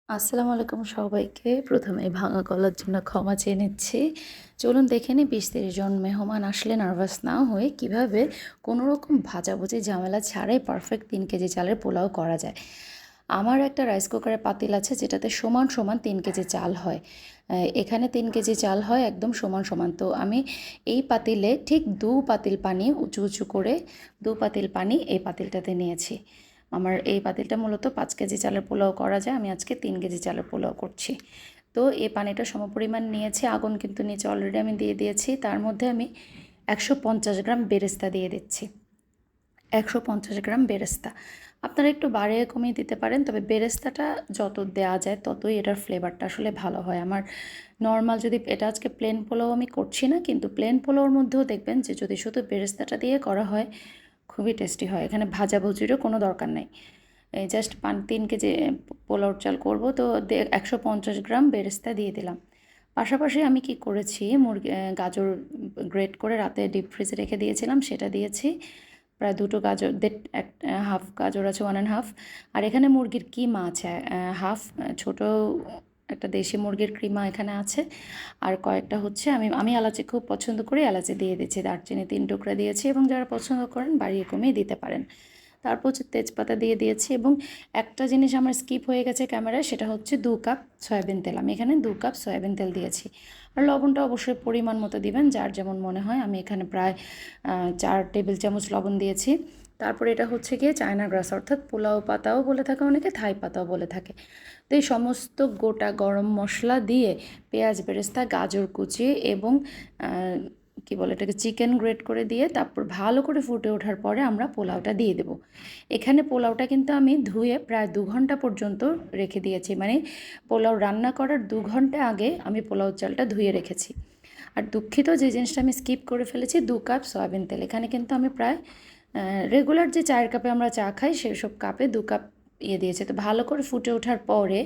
আসসালামু আলাইকুম সবাইকে। প্রথমেই ভাঙা গলার জন্য ক্ষমা চেয়ে নিচ্ছি। চলুন দেখে নিই ২০-৩০ জন মেহমান আসলে নার্ভাস না হয়ে কীভাবে কোনোরকম ভাজাভুজি ঝামেলা ছাড়াই পারফেক্ট ৩ কেজি চালের পোলাও করা যায়। আমার একটা রাইস কুকারের পাতিল আছে যেটাতে সমান, সমান ৩ কেজি চাল হয়। এখানে ৩ কেজি চাল হয় একদম সমান, সমান। তো আমি এই পাতিলে ঠিক ২ পাতিল পানি উঁচু, উঁচু করে ২ পাতিল পানি এই পাতিলটাতে নিয়েছি। আমার এই পাতিলটা মূলত ৫ কেজি চালের পোলাও করা যায়। আমি আজকে ৩ কেজি চালের পোলাও করছি। তো এই পানিটা সমপরিমাণ নিয়েছি। আগুন কিন্তু নিচে অলরেডি আমি দিয়ে দিয়েছি। তার মধ্যে আমি ১৫০ গ্রাম বেরেস্তা দিয়ে দিচ্ছি। ১৫০ গ্রাম বেরেস্তা। আপনারা একটু বাড়িয়ে কমিয়ে দিতে পারেন। তবে বেরেস্তাটা যত দেওয়া যায় ততই এটার ফ্লেভারটা আসলে ভালো হয়। আমার নরমাল যদি এটা আজকে প্লেন পোলাও আমি করছি না, কিন্তু প্লেন পোলাওর মধ্যেও দেখবেন যে যদি শুধু বেরেস্তাটা দিয়ে করা হয় খুবই টেস্টি হয়। এখানে ভাজাভুজিরও কোনো দরকার নাই। এই জাস্ট ৩ কেজি পোলাওর চাল করব, তো ১৫০ গ্রাম বেরেস্তা দিয়ে দিলাম। পাশাপাশি আমি কি করেছি, গাজর গ্রেট করে রাতে ডিপ ফ্রিজে রেখে দিয়েছিলাম, সেটা দিয়েছি। প্রায় ২টো গাজর, হাফ গাজর আছে, 1 1/2। আর এখানে মুরগির কিমা আছে হাফ, ছোটো একটা দেশি মুরগির কিমা এখানে আছে। আর কয়েকটা হচ্ছে আমি আমি এলাচি খুব পছন্দ করি, এলাচি দিয়ে দিচ্ছি। দারচিনি ৩ টুকরা দিয়েছি এবং যারা পছন্দ করেন বাড়িয়ে কমিয়ে দিতে পারেন। তারপর হচ্ছে তেজপাতা দিয়ে দিয়েছি এবং একটা জিনিস আমার স্কিপ হয়ে গেছে ক্যামেরায়, সেটা হচ্ছে ২ কাপ সয়াবিন তেল। আমি এখানে ২ কাপ সয়াবিন তেল দিয়েছি। আর লবণটা অবশ্যই পরিমাণ মতো দিবেন, যার যেমন মনে হয়। আমি এখানে প্রায় ৪ টেবিল চামচ লবণ দিয়েছি। তারপরে এটা হচ্ছে গিয়ে চায়না গ্রাস, অর্থাৎ পোলাও পাতাও বলে থাকে অনেকে, থাই পাতাও বলে থাকে। তো এই সমস্ত গোটা গরম মশলা দিয়ে পেঁয়াজ বেরেস্তা, গাজর কুচি এবং কী বলে এটাকে, চিকেন গ্রেট করে দিয়ে তারপর ভালো করে ফুটে ওঠার পরে আমরা পোলাওটা দিয়ে দেবো। এখানে পোলাওটা কিন্তু আমি ধুয়ে প্রায় ২ ঘন্টা পর্যন্ত রেখে দিয়েছি। মানে পোলাও রান্না করার ২ ঘন্টা আগে আমি পোলাও চালটা ধুয়ে রেখেছি। আর দুঃখিত, যে জিনিসটা আমি স্কিপ করে ফেলেছি, ২ কাপ সয়াবিন তেল। এখানে কিন্তু আমি প্রায় রেগুলার যে চায়ের কাপে আমরা চা খাই সেসব কাপে ২ কাপ দিয়েছি। তো ভালো করে ফুটে ওঠার পরে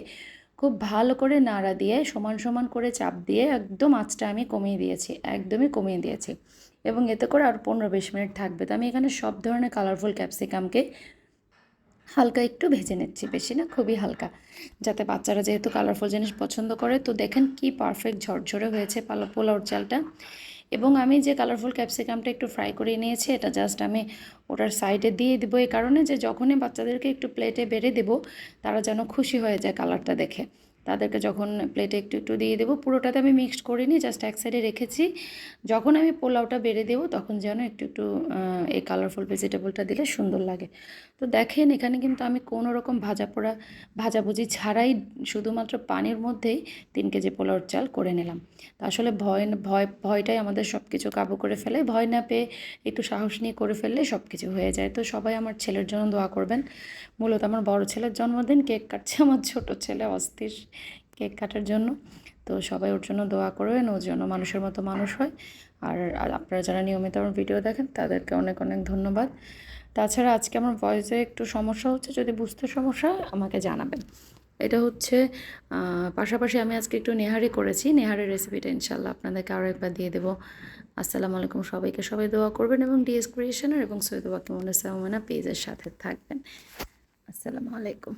খুব ভালো করে নাড়া দিয়ে সমান সমান করে চাপ দিয়ে একদম আঁচটা আমি কমিয়ে দিয়েছি, একদমই কমিয়ে দিয়েছি। এবং এতে করে আর ১৫-২০ মিনিট থাকবে। তো আমি এখানে সব ধরনের কালারফুল ক্যাপসিকামকে হালকা একটু ভেজে নিচ্ছি, বেশি না, খুবই হালকা, যাতে বাচ্চারা যেহেতু কালারফুল জিনিস পছন্দ করে। তো দেখেন কি পারফেক্ট ঝরঝরে হয়েছে পোলাওর চালটা। এবং আমি যে কালারফুল ক্যাপসিকামটা একটু ফ্রাই করে নিয়েছি, এটা জাস্ট আমি ওটার সাইডে দিয়ে দেবো, এই কারণে যে যখনই বাচ্চাদেরকে একটু প্লেটে বেড়ে দেবো তারা যেন খুশি হয়ে যায় কালারটা দেখে। তাদেরকে যখন প্লেটে একটু একটু দিয়ে দেবো, পুরোটাতে আমি মিক্সড করিনি, জাস্ট এক সাইডে রেখেছি। যখন আমি পোলাওটা বেড়ে দেবো তখন যেন একটু একটু এই কালারফুল ভেজিটেবলটা দিলে সুন্দর লাগে। তো দেখেন এখানে কিন্তু আমি কোনো রকম ভাজাভুজি ছাড়াই শুধুমাত্র পানির মধ্যেই ৩ কেজি পোলাওর চাল করে নিলাম। তো আসলে ভয়টাই আমাদের সব কিছু কাবু করে ফেলে। ভয় না পেয়ে একটু সাহস নিয়ে করে ফেললে সব কিছু হয়ে যায়। তো সবাই আমার ছেলের জন্য দোয়া করবেন। মূলত আমার বড় ছেলের জন্মদিন, কেক কাটছে আমার ছোট ছেলে, অস্থির কেক কাটার জন্য। তো সবাই ওর জন্য দোয়া করবেন, ওর জন্য মানুষের মতো মানুষ হয়। আর আপনারা যারা নিয়মিত আমার ভিডিও দেখেন তাদেরকে অনেক অনেক ধন্যবাদ। তাছাড়া আজকে আমার ভয়েসে একটু সমস্যা হচ্ছে, যদি বুঝতে সমস্যা হয় আমাকে জানাবেন। এটা হচ্ছে পাশাপাশি আমি আজকে একটু নেহারি করেছি। নেহারির রেসিপিটা ইনশাআল্লাহ আপনাদেরকে আরও একবার দিয়ে দেবো। আসসালামু আলাইকুম সবাইকে। সবাই দোয়া করবেন এবং ডিএস ক্রিয়েশনের এবং সৈয়দ ওয়াকিমুন্নেছা পেজের সাথে থাকবেন। আসসালামু আলাইকুম।